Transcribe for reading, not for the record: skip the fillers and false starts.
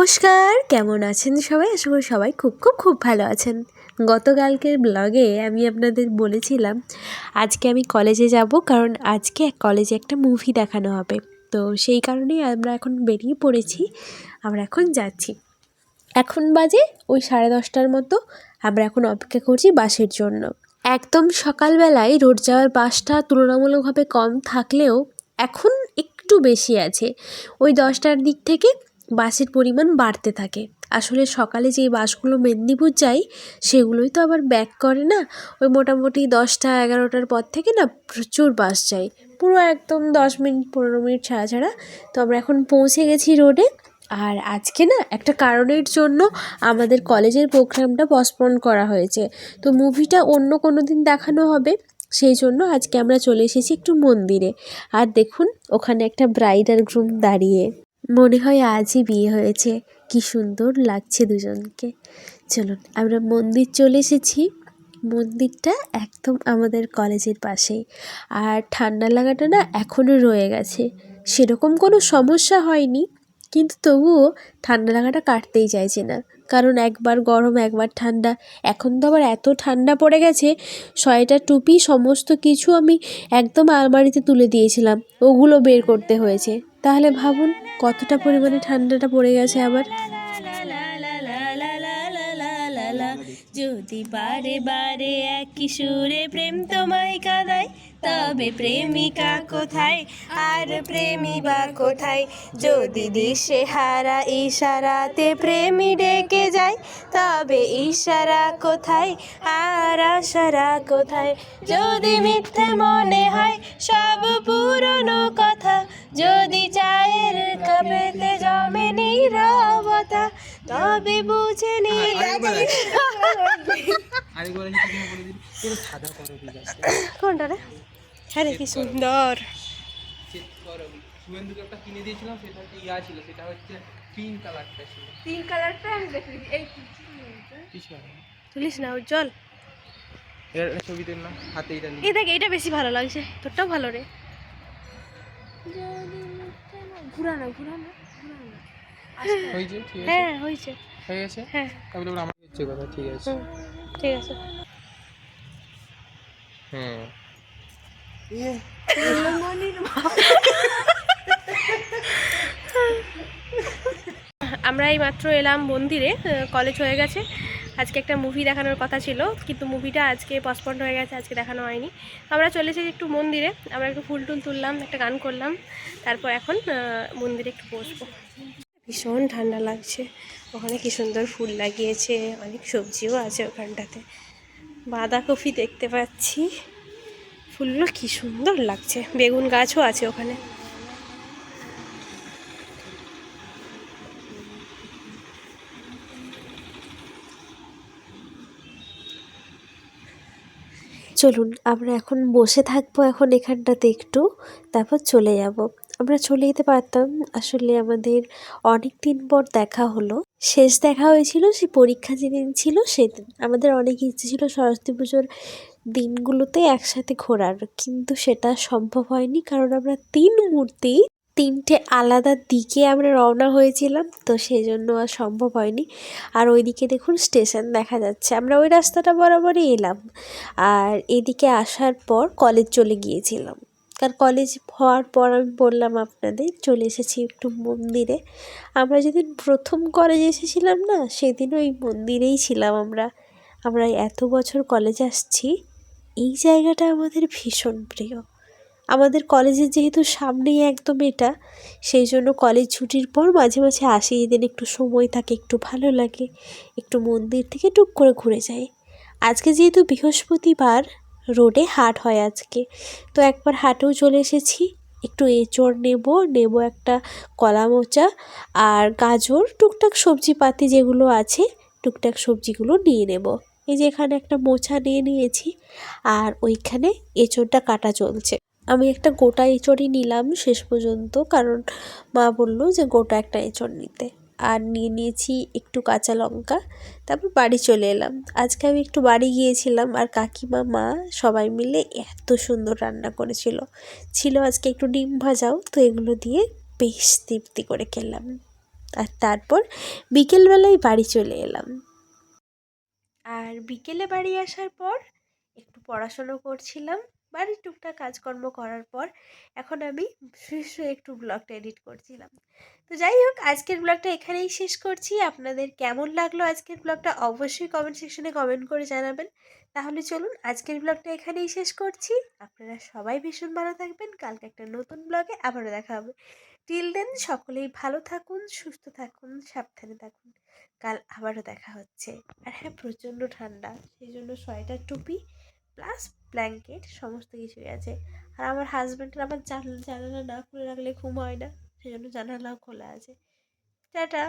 নমস্কার, কেমন আছেন সবাই? আশা করি সবাই খুব খুব খুব ভালো আছেন। গতকালকের ব্লগে আমি আপনাদের বলেছিলাম আজকে আমি কলেজে যাব, কারণ আজকে কলেজে একটা মুভি দেখানো হবে। তো সেই কারণেই আমরা এখন বেরিয়ে পড়েছি, আমরা এখন যাচ্ছি। এখন বাজে ওই 10:30টার মতো। আমরা এখন অপেক্ষা করছি বাসের জন্য। একদম সকালবেলায় রোড যাওয়ার বাসটা তুলনামূলকভাবে কম থাকলেও এখন একটু বেশি আছে। ওই 10টার দিক থেকে বাসের পরিমাণ বাড়তে থাকে। আসলে সকালে যেই বাসগুলো মেদিনীপুর যায় সেগুলোই তো আবার ব্যাক করে না। ওই মোটামুটি 10টা 11টার পর থেকে না প্রচুর বাস যায়, পুরো একদম 10 মিনিট 15 মিনিট ছাড়া ছাড়া। তো আমরা এখন পৌঁছে গেছি রোডে। আর আজকে না একটা কারণের জন্য আমাদের কলেজের প্রোগ্রামটা পসপন্ড করা হয়েছে। তো মুভিটা অন্য কোনো দিন দেখানো হবে, সেই জন্য আজকে আমরা চলে এসেছি একটু মন্দিরে। আর দেখুন ওখানে একটা ব্রাইড আর গ্রুম দাঁড়িয়ে, মনে হয় আজই বিয়ে হয়েছে। কি সুন্দর লাগছে দুজনকে। চলুন আমরা মন্দির চলে এসেছি। মন্দিরটা একদম আমাদের কলেজের পাশেই। আর ঠান্ডা লাগাটা না এখনও রয়ে গেছে, সেরকম কোনো সমস্যা হয়নি, কিন্তু তবুও ঠান্ডা লাগাটা কাটতেই চাইছে না। কারণ একবার গরম একবার ঠান্ডা। এখন তো আবার এত ঠান্ডা পড়ে গেছে, সোয়েটার টুপি সমস্ত কিছু আমি একদম আলমারিতে তুলে দিয়েছিলাম, ওগুলো বের করতে হয়েছে। তাহলে ভাবুন কতটা পরিমাণে ঠান্ডাটা পড়ে গেছে আবার। যদি বারে বারে একই সুরে প্রেম তোমায় কাঁদায়, তবে প্রেমিকা কোথায় আর প্রেমী বা কোথায়? যদি দিশে হারা ইশারাতে প্রেমী ডেকে যায়, তবে ইশারা কোথায় আর আশারা কোথায়? যদি মিথ্যে মনে হয় সব পুরনো কথা, যদি চায়ের কাপেতে জমে নীরবতা, তবে বুঝে নিলে কোনটা রে? হ্যাঁ রে, কি সুন্দর। তুলিস না উজ্জ্বল, এই দেখ এইটা বেশি ভালো লাগছে, তোরটাও ভালো রে। ঘুরানো ঘুরানো হ্যাঁ হয়েছে, হয়ে গেছে। হ্যাঁ ঠিক আছে, ঠিক আছে। আমরা এই মাত্র এলাম মন্দিরে। কলেজ হয়ে গেছে, আজকে একটা মুভি দেখানোর কথা ছিল, কিন্তু মুভিটা আজকে পসপন্ড হয়ে গেছে, আজকে দেখানো হয়নি। আমরা চলে এসেছি একটু মন্দিরে, আমরা একটু ফুল টুল তুললাম, একটা গান করলাম, তারপর এখন মন্দিরে একটু বসবো। ভীষণ ঠান্ডা লাগছে। ওখানে কি সুন্দর ফুল লাগিয়েছে, অনেক সবজিও আছে ওখানটাতে। বাঁধাকপি দেখতে পাচ্ছি, ফুলগুলো কি সুন্দর লাগছে, বেগুন গাছও আছে ওখানে। চলুন আমরা এখন বসে থাকবো এখন এখানটাতে একটু, তারপর চলে যাব। আমরা চলে যেতে পারতাম, আসলে আমাদের অনেক দিন পর দেখা হলো। শেষ দেখা হয়েছিল সেই পরীক্ষা যেদিন ছিল সেদিন। আমাদের অনেক ইচ্ছে ছিল সরস্বতী পুজোর দিনগুলোতে একসাথে ঘোরার, কিন্তু সেটা সম্ভব হয়নি, কারণ আমরা তিনটে আলাদা দিকে আমরা রওনা হয়েছিলাম, তো সেই জন্য আর সম্ভব হয়নি। আর ওইদিকে দেখুন স্টেশন দেখা যাচ্ছে, আমরা ওই রাস্তাটা বরাবরই এলাম। আর এদিকে আসার পর কলেজ চলে গিয়েছিলাম, কারণ কলেজ হওয়ার পর আমি বললাম আপনাদের চলে এসেছি একটু মন্দিরে। আমরা যেদিন প্রথম কলেজে এসেছিলাম না, সেদিনও এই মন্দিরেই ছিলাম আমরা। আমরা এত বছর কলেজে আসছি, এই জায়গাটা আমাদের ভীষণ প্রিয়। আমাদের কলেজের যেহেতু সামনেই একদম এটা, সেই জন্য কলেজ ছুটির পর মাঝে মাঝে আসি, যেদিন একটু সময় থাকে, একটু ভালো লাগে, একটু মন্দির থেকে টুক করে ঘুরে যাই। আজকে যেহেতু বৃহস্পতিবার, রোডে হাট হয় আজকে, তো একবার হাটেও চলে এসেছি। একটু এঁচড় নেব একটা কলা মোচা আর গাজর, টুকটাক সবজিপাতি যেগুলো আছে টুকটাক সবজিগুলো নিয়ে নেব। এই যে এখানে একটা মোচা নিয়ে নিয়েছি, আর ওইখানে এঁচড়টা কাটা চলছে। আমি একটা গোটা এঁচড়ই নিলাম শেষ পর্যন্ত, কারণ মা বললো যে গোটা একটা এঁচড় নিতে। আর নিয়ে নিয়েছি একটু কাঁচা লঙ্কা, তারপর বাড়ি চলে এলাম। আজকে আমি একটু বাড়ি গিয়েছিলাম, আর কাকিমা মা সবাই মিলে এত সুন্দর রান্না ছিল আজকে একটু ডিম ভাজাও, তো এগুলো দিয়ে বেশ তৃপ্তি করে খেলাম। আর তারপর বিকেলবেলায় বাড়ি চলে এলাম। আর বিকেলে বাড়ি আসার পর একটু পড়াশুনো করছিলাম, বাড়ির টুকটাক কাজকর্ম করার পর এখন আমি শুয়ে শুয়ে একটু ব্লগটা এডিট করছিলাম। তো যাই হোক, আজকের ব্লগটা এখানেই শেষ করছি। আপনাদের কেমন লাগলো আজকের ব্লগটা অবশ্যই কমেন্ট সেকশনে কমেন্ট করে জানাবেন। তাহলে চলুন আজকের ব্লগটা এখানেই শেষ করছি। আপনারা সবাই ভীষণ ভালো থাকবেন, কালকে একটা নতুন ব্লগে আবারও দেখা হবে। টিল দেন সকলেই ভালো থাকুন, সুস্থ থাকুন, সাবধানে থাকুন। কাল আবারও দেখা হচ্ছে। আর হ্যাঁ, প্রচণ্ড ঠান্ডা, সেই জন্য সোয়েটার, টুপি প্লাস ব্ল্যাঙ্কেট সমস্ত কিছুই আছে। আর আমার হাজব্যান্ডের আবার জানালা না খুলে রাখলে ঘুম হয় না, সেই জন্য জানালাও খোলা আছে। টাটা।